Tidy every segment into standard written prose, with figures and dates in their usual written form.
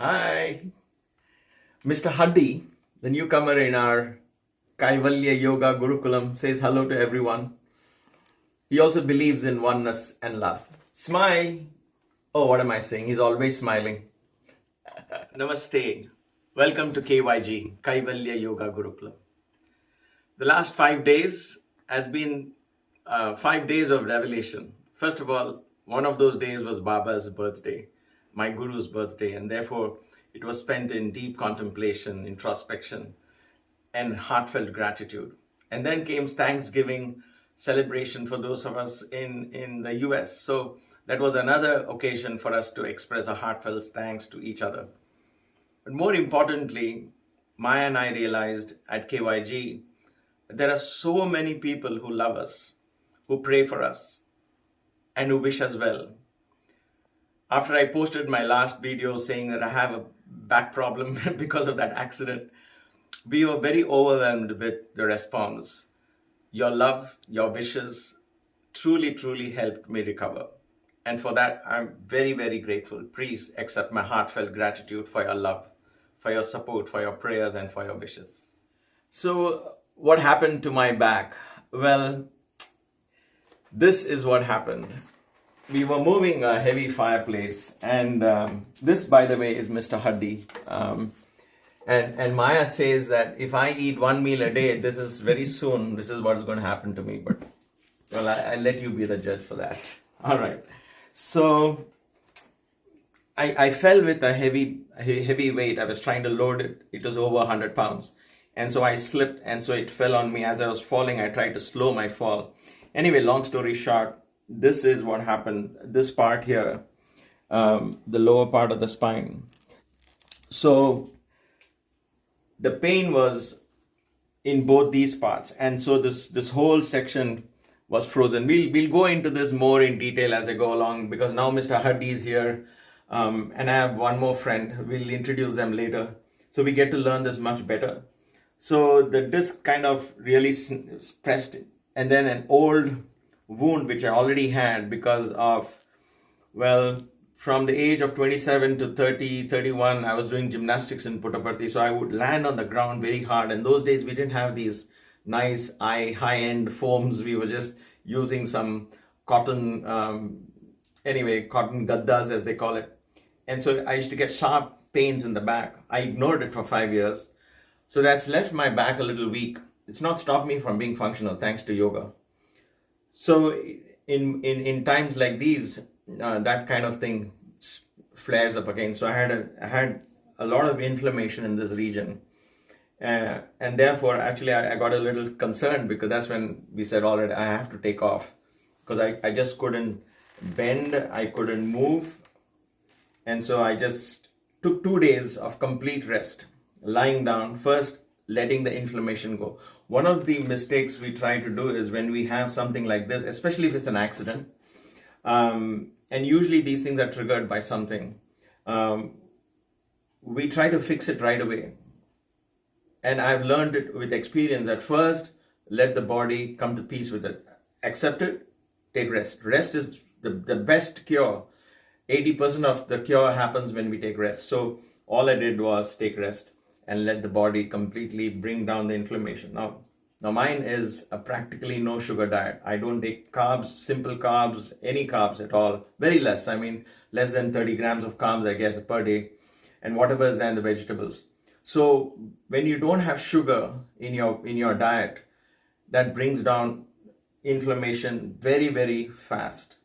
Hi, Mr. Huddy, the newcomer in our Kaivalya Yoga Gurukulam, says hello to everyone. He also believes in oneness and love. Smile. Oh, what am I saying? He's always smiling. Namaste. Welcome to KYG, Kaivalya Yoga Gurukulam. The last 5 days has been 5 days of revelation. First of all, one of those days was Baba's birthday, my Guru's birthday, and therefore it was spent in deep contemplation, introspection, and heartfelt gratitude. And then came Thanksgiving celebration for those of us in the US. So that was another occasion for us to express a heartfelt thanks to each other. But more importantly, Maya and I realized at KYG there are so many people who love us, who pray for us, and who wish us well. After I posted my last video saying that I have a back problem because of that accident, we were very overwhelmed with the response. Your love, your wishes truly helped me recover. And for that, I'm very grateful. Please accept my heartfelt gratitude for your love, for your support, for your prayers, and for your wishes. So, what happened to my back? Well, this is what happened. We were moving a heavy fireplace, and this, by the way, is Mr. Huddy. And Maya says that if I eat one meal a day, this is very soon, this is what is going to happen to me. But, well, I'll let you be the judge for that. All right. So, I fell with a heavy weight. I was trying to load it. It was over 100 pounds. And so I slipped, and so it fell on me. As I was falling, I tried to slow my fall. Anyway, long story short, this is what happened. This part here, the lower part of the spine. So the pain was in both these parts, and so this whole section was frozen. We'll go into this more in detail as I go along, because now Mr. Huddy is here, and I have one more friend. We'll introduce them later, so we get to learn this much better. So the disc kind of really pressed it, and then an old wound which I already had because of, well, from the age of 27 to 30, 31, I was doing gymnastics in Puttaparthi. So I would land on the ground very hard. And those days we didn't have these nice high-end foams. We were just using some cotton, cotton gaddas as they call it. And so I used to get sharp pains in the back. I ignored it for 5 years. So that's left my back a little weak. It's not stopped me from being functional, thanks to yoga. So in times like these, that kind of thing flares up again. So I had a lot of inflammation in this region, and therefore actually I got a little concerned, because that's when we said, all right, I have to take off, because I just couldn't bend, I couldn't move, and so I just took 2 days of complete rest, lying down, first letting the inflammation go. One of the mistakes we try to do is when we have something like this, especially if it's an accident, and usually these things are triggered by something, we try to fix it right away. And I've learned it with experience that first, let the body come to peace with it. Accept it, take rest. Rest is the best cure. 80% of the cure happens when we take rest. So all I did was take rest and let the body completely bring down the inflammation. Now mine is a practically no sugar diet. I don't take carbs, simple carbs, any carbs at all. Very less. I mean, less than 30 grams of carbs, I guess, per day. And whatever is then the vegetables. So when you don't have sugar in your diet, that brings down inflammation very fast.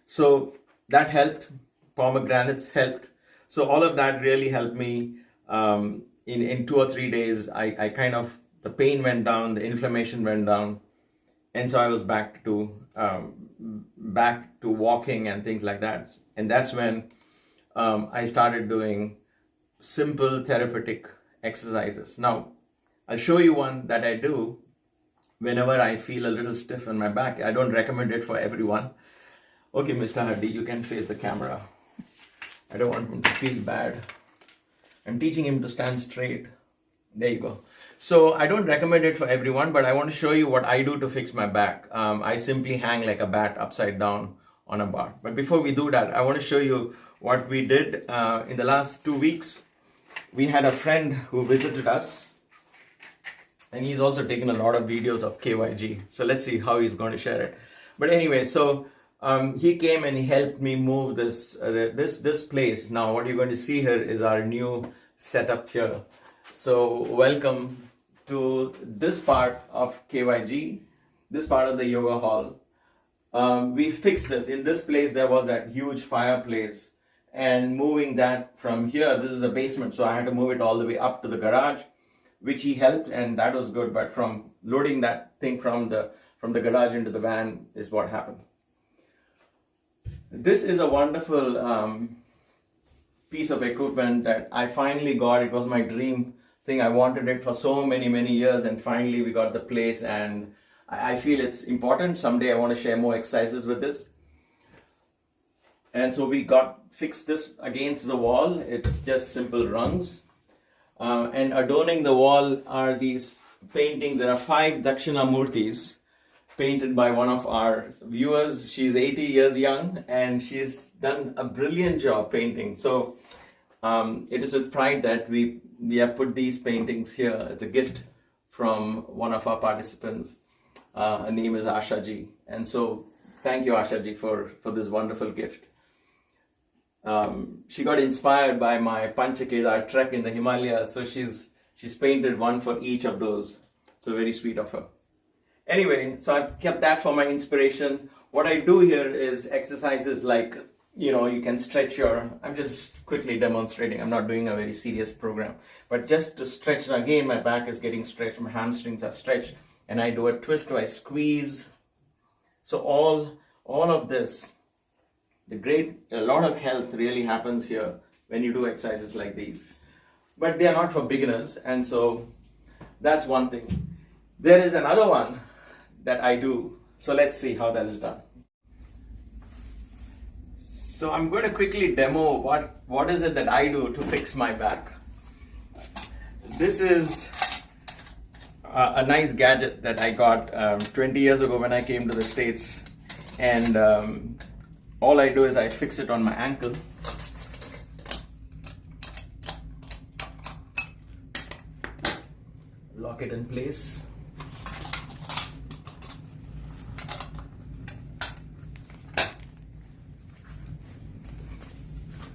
So that helped. Pomegranates helped. So all of that really helped me. In 2 or 3 days, I kind of, the pain went down, the inflammation went down, and so I was back to walking and things like that. And that's when I started doing simple therapeutic exercises. Now, I'll show you one that I do whenever I feel a little stiff in my back. I don't recommend it for everyone. Okay, Mr. Huddy, you can face the camera. I don't want him to feel bad. I'm teaching him to stand straight. There you go. So I don't recommend it for everyone, but I want to show you what I do to fix my back. I simply hang like a bat upside down on a bar. But before we do that, I want to show you what we did in the last 2 weeks. We had a friend who visited us, and he's also taken a lot of videos of KYG. So let's see how he's going to share it. But anyway, so he came and he helped me move this place. Now what you're going to see here is our new setup here. So welcome to this part of KYG, this part of the yoga hall. We fixed this. In this place there was that huge fireplace, and moving that from here, this is the basement, so I had to move it all the way up to the garage, which he helped, and that was good. But from loading that thing from the garage into the van is what happened. This is a wonderful piece of equipment that I finally got. It was my dream thing. I wanted it for so many years, and finally we got the place, and I feel it's important. Someday I want to share more exercises with this. And so we fixed this against the wall. It's just simple rungs. And adorning the wall are these paintings. There are 5 Dakshina Murtis painted by one of our viewers. She's 80 years young, and she's done a brilliant job painting. So it is with pride that we have put these paintings here. It's a gift from one of our participants. Her name is Asha Ji. And so thank you, Asha Ji, for this wonderful gift. She got inspired by my Panchakedar trek in the Himalayas, so she's painted one for each of those. So very sweet of her. Anyway, so I've kept that for my inspiration. What I do here is exercises like, you can stretch I'm just quickly demonstrating. I'm not doing a very serious program, but just to stretch. And again, my back is getting stretched, my hamstrings are stretched, and I do a twist where I squeeze. So all of this, a lot of health really happens here when you do exercises like these. But they are not for beginners, and so that's one thing. There is another one that I do. So let's see how that is done. So I'm going to quickly demo what is it that I do to fix my back. This is a nice gadget that I got 20 years ago when I came to the States, and all I do is I fix it on my ankle. Lock it in place.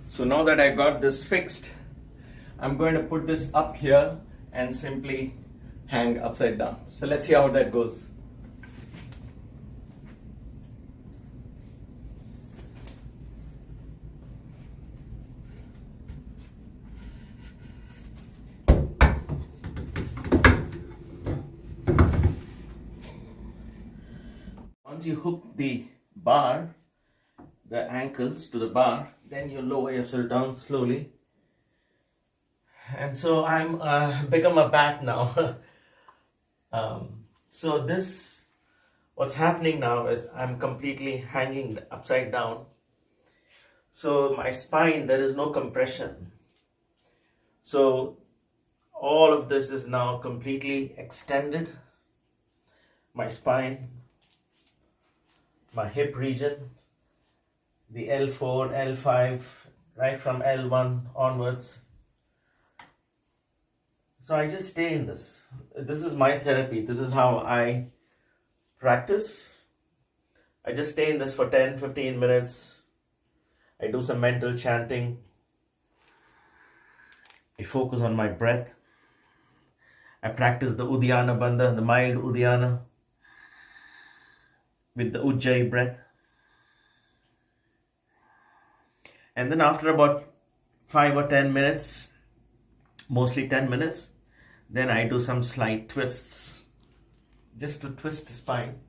So now that I got this fixed, I'm going to put this up here and simply hang upside down. So let's see how that goes. Once you hook the ankles to the bar, then you lower yourself down slowly. And so I'm become a bat now. So what's happening now is I'm completely hanging upside down. So my spine, there is no compression. So all of this is now completely extended. My spine, my hip region, the L4, L5, right from L1 onwards. So I just stay in this. This is my therapy. This is how I practice. I just stay in this for 10-15 minutes. I do some mental chanting. I focus on my breath. I practice the Uddiyana Bandha, the mild Uddiyana, with the Ujjayi breath. And then after about 5 or 10 minutes, mostly 10 minutes, then I do some slight twists, just to twist the spine.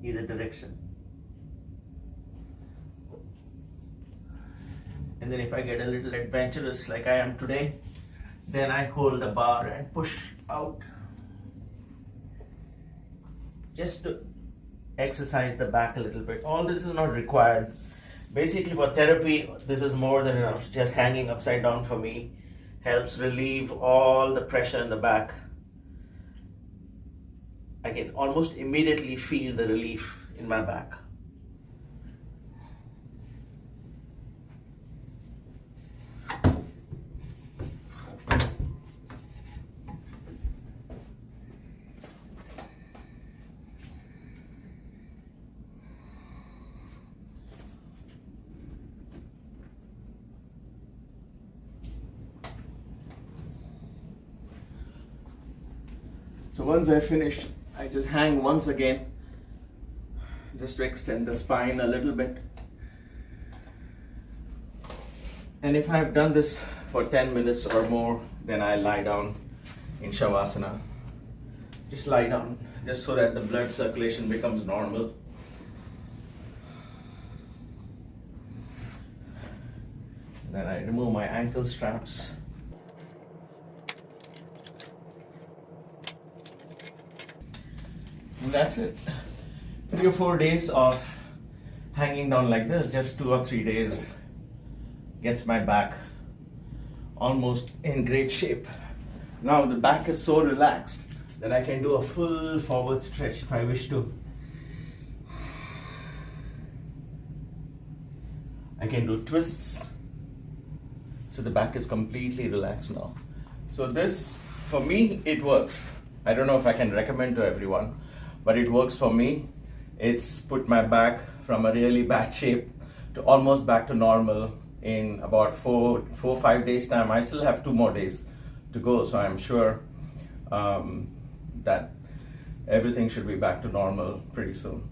Either direction. And then if I get a little adventurous like I am today, then I hold the bar and push out, just to exercise the back a little bit. All this is not required. Basically for therapy, this is more than enough. Just hanging upside down for me helps relieve all the pressure in the back. I can almost immediately feel the relief in my back. So once I finish, I just hang once again, just to extend the spine a little bit. And if I've done this for 10 minutes or more, then I lie down in Shavasana. Just lie down, just so that the blood circulation becomes normal. Then I remove my ankle straps. And that's it. 3 or 4 days of hanging down like this, just 2 or 3 days, gets my back almost in great shape. Now the back is so relaxed that I can do a full forward stretch if I wish to. I can do twists. So the back is completely relaxed now. So this, for me, it works. I don't know if I can recommend to everyone, but it works for me. It's put my back from a really bad shape to almost back to normal in about 4-5 days time. I still have 2 more days to go, so I'm sure that everything should be back to normal pretty soon.